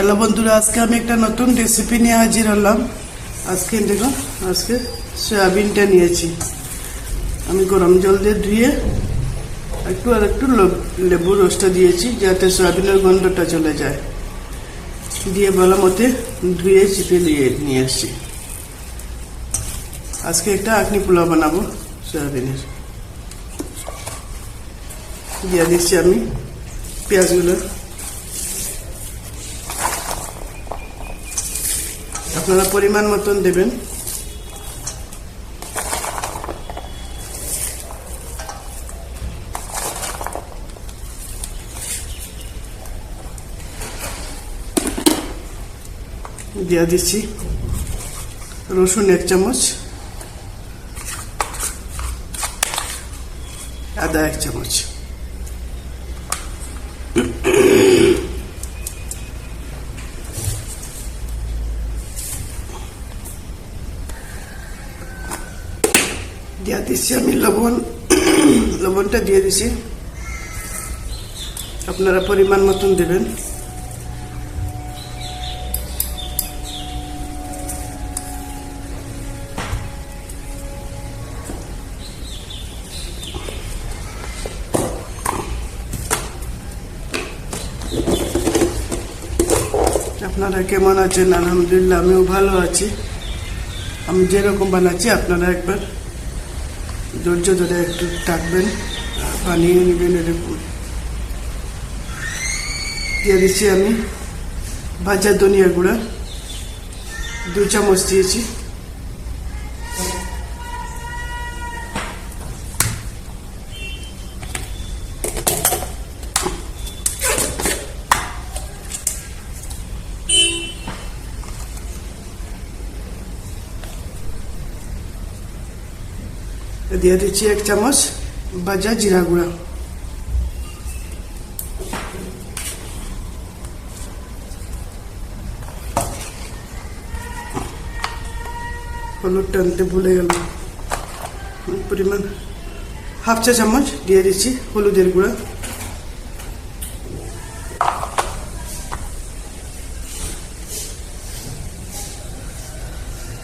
Hello বন্ধুরা, আজকে আমি একটা নতুন রেসিপি নিয়ে হাজির হলাম। আজকে দেখো, আজকে সয়াবিনটা নিয়েছি আমি গরম জল দিয়ে ধুয়ে একটু লেবু রসটা দিয়েছি যাতে সয়াবিনের গন্ধটা চলে যায়। দিয়ে ভালো মতো ধুয়ে চিপে নিয়ে আসছি। আজকে একটা আখনি পোলাও বানাবো সয়াবিনের। দিয়ে দিচ্ছি আমি পেঁয়াজগুলো। আপনারা পরিমাণ মতন দেবেন। দিয়ে দিচ্ছি রসুন 1 চামচ, আদা 1 চামচ, দিয়ে দিচ্ছি আমি লবণটা দিয়ে দিচ্ছি। আপনারা পরিমাণ মতন দেবেন। আপনারা কেমন আছেন? আলহামদুলিল্লাহ, আমিও ভালো আছি। আমি যেরকম বানাচ্ছি আপনারা একবার ধৈর্য ধরে একটু থাকবেন, বানিয়ে নেবেন। এরকম দিয়ে দিচ্ছি আমি ভাজা ধনিয়া গুঁড়া 2 চামচ দিয়েছি। দিয়ে দিচ্ছি 1 চামচ ভাজা জিরা গুঁড়া। হলুদ টানতে ভুলে গেল, পরিমাণ 1/2 চা চামচ দিয়ে দিচ্ছি হলুদের গুঁড়া।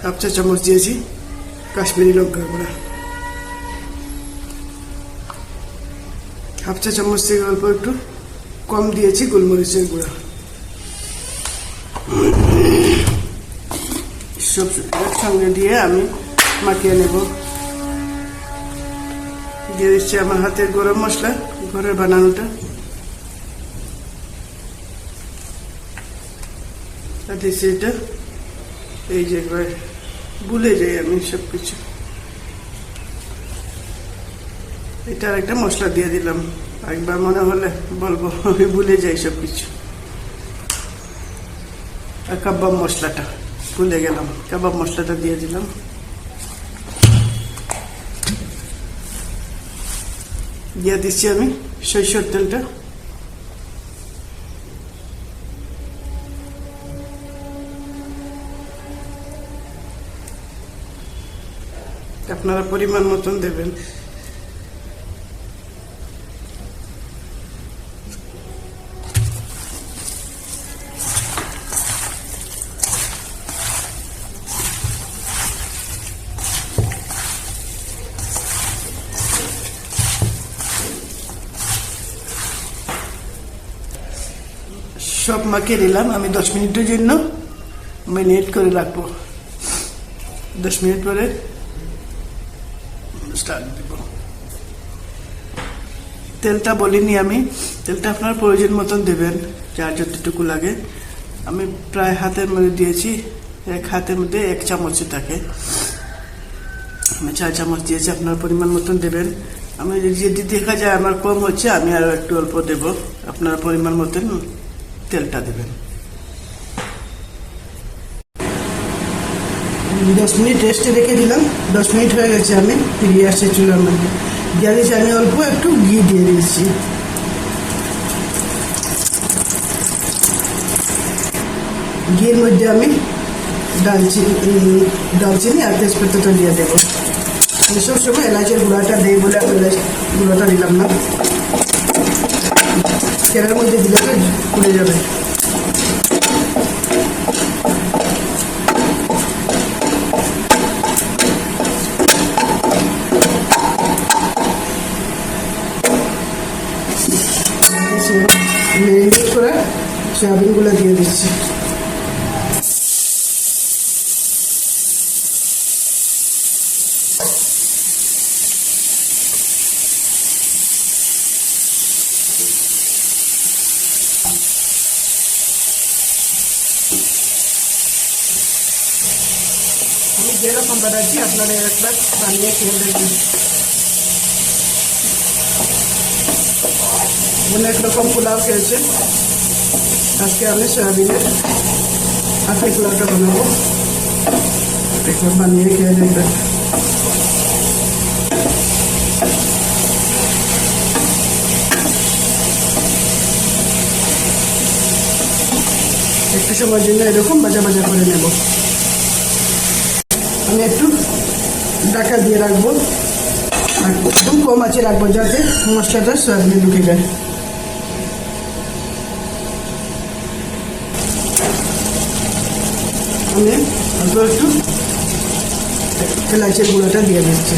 হাফ চা চামচ দিয়েছি কাশ্মীরি লঙ্কার গুঁড়া। 1/2 চা চামচ থেকে অল্প একটু কম দিয়েছি গোলমরিচের গুঁড়া। সব একসঙ্গে দিয়ে আমি মাখিয়ে নেব। দিয়ে দিচ্ছি আমার হাতের গরম মশলা, ঘরের বানানোটা। আর দিচ্ছি এটা, এই যে ভুলে যাই আমি সবকিছু। এটা একটা মশলা দিয়ে দিলাম, একবার মনে হলে বলবো, আমি ভুলে যাই সবকিছু। আর কাবাব মশলাটা ভুলে গেলাম, কাবাব মশলাটা দিয়ে দিলাম। দিয়ে দিচ্ছি আমি সরিষার তেলটা। আপনারা পরিমাণ মতন দেবেন। সব মাখিয়ে নিলাম। আমি 10 মিনিটের জন্য ম্যারিনেট করে রাখবো। 10 মিনিট পরে স্টার্ট দেব। তেলটা বলিনি আমি, তেলটা আপনার প্রয়োজন মতন দেবেন, যার যতটুকু লাগে। আমি প্রায় হাতের মধ্যে দিয়েছি, 1 হাতের মধ্যে 1 চামচই থাকে। আমি 4 চামচ দিয়েছি, আপনার পরিমাণ মতন দেবেন। আমি যদি দেখা যায় আমার কম হচ্ছে, আমি আরো একটু অল্প দেব। আপনার পরিমাণ মতন তেলটা দেবেন। 10 মিনিট রেস্টে রেখে দিলাম। 10 মিনিট হয়ে গেছে, আমি ফিরিয়ে আসছি চুলার মধ্যে। দিয়ে দিয়েছি আমি অল্প একটু ঘি দিয়ে দিয়েছি। ঘির মধ্যে আমি দালচিনি আর তেজপাতাটা দিয়ে দেবো। আমি সবসময় এলাচের গুঁড়াটা দিই বলে এলাচ গুঁড়োটা দিলাম না। তেলের মধ্যে দিলে পুড়ে যাবে। করে সয়াবিনগুলো দিয়ে দিচ্ছি। আমি যেরকম বানাচ্ছি আপনারা একবার বানিয়ে খেয়ে দেখবেন। অনেক রকম পোলাও খেয়েছে, আজকে আমি সয়াবিনের আখি পোলাওটা বানাবো, একবার বানিয়ে খেয়ে দেখবেন। একটু সময়ের জন্য এরকম ভাজা ভাজা করে নেব। আমি একটু ঢাকা দিয়ে রাখবো, একদম কম আঁচে রাখবো যাতে মশলাটা সয়াবিনে ঢুকে যায়। আমি অল্প একটু এলাচের গুঁড়োটা দিয়ে দিচ্ছি।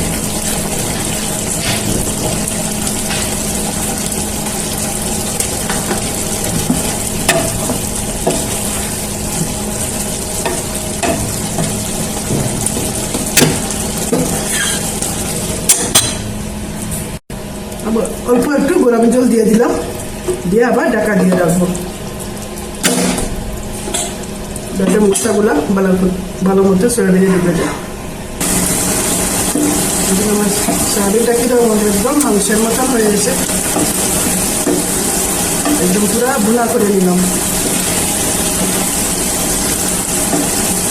অল্প একটু গরম জল দিয়ে দিলাম, দিয়ে আবার ঢাকা দিয়ে রাখবো যাতে মশলাগুলো ভালো মতো সয়াবিনে ঢুকে যায়। আমার সয়াবিনটা কিরকম একদম মাংসের মতন হয়ে গেছে, একদম পুরা ভুনা করে নিলাম।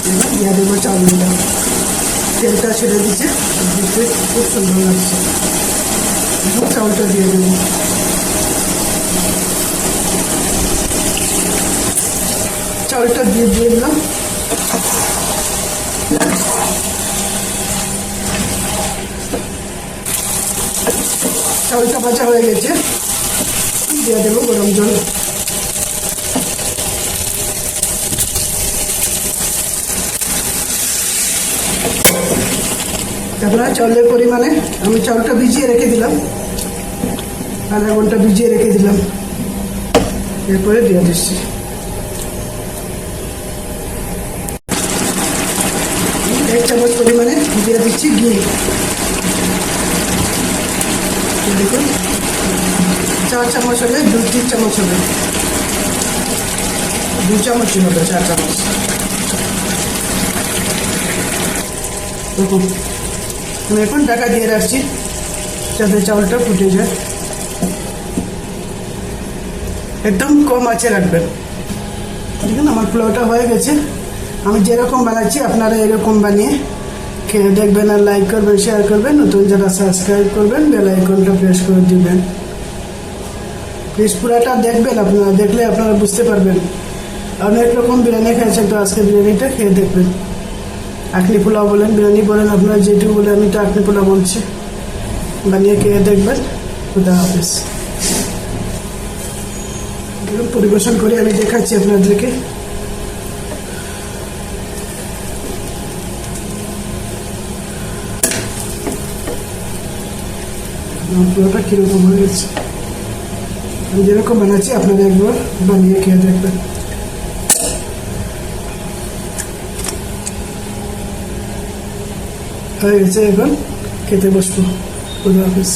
এবার দিয়ে দেবো চাউলগুলো, তেলটা ছেড়ে দিচ্ছে, দেখতে খুব সুন্দর লাগছে। চাউলটা দিয়ে দেবো, চাউলটা দিয়ে দিলাম। চাউলটা ভাজা হয়ে গেছে, দিয়ে দেবো গরম জল। আপনারা চাউলের পরিমাণে আমি চাউলটা ভিজিয়ে রেখে দিলাম, আধা ঘন্টা ভিজিয়ে রেখে দিলাম, এরপরে দিয়ে দিচ্ছি। এক চামচ পরিমাণে দিয়ে দিচ্ছি ঘি। দেখুন 4 চামচ হলে 2-3 চামচ হবে, 2 চামচই হবে, 4 চামচ। দেখুন আমি এখন ঢাকা দিয়ে রাখছি যাতে চাউলটা ফুটে যায়। একদম কম আঁচে রাখবেন। দেখুন আমার পোলাওটা হয়ে গেছে। আমি যেরকম বানাচ্ছি আপনারা এরকম বানিয়ে খেয়ে দেখবেন, আর লাইক করবেন, শেয়ার করবেন, নতুন যারা সাবস্ক্রাইব করবেন, বেল আইকনটা প্রেস করে দিবেন। প্লিজ পুরাটা দেখবেন, আপনারা দেখলে আপনারা বুঝতে পারবেন। অনেক রকম বিরিয়ানি খেয়েছেন, তো আজকে বিরিয়ানিটা খেয়ে দেখবেন। আখনি পোলাও বলেন, বিরিয়ানি বলেন, আপনারা যেটুকু বলে, আমি তো আখনি পোলাও বলছি। বানিয়ে খেয়ে দেখবেন। খুদা হাফেজ। পরিবেশন করে আমি দেখাচ্ছি আপনাদেরকে। পুরোটা কিরকম হয়ে গেছে, আমি যেরকম বানাচ্ছি আপনারা একবার বানিয়ে খেয়ে দেখবেন। হয়ে গেছে, এখন খেতে বসবো। খুদা হাফেজ।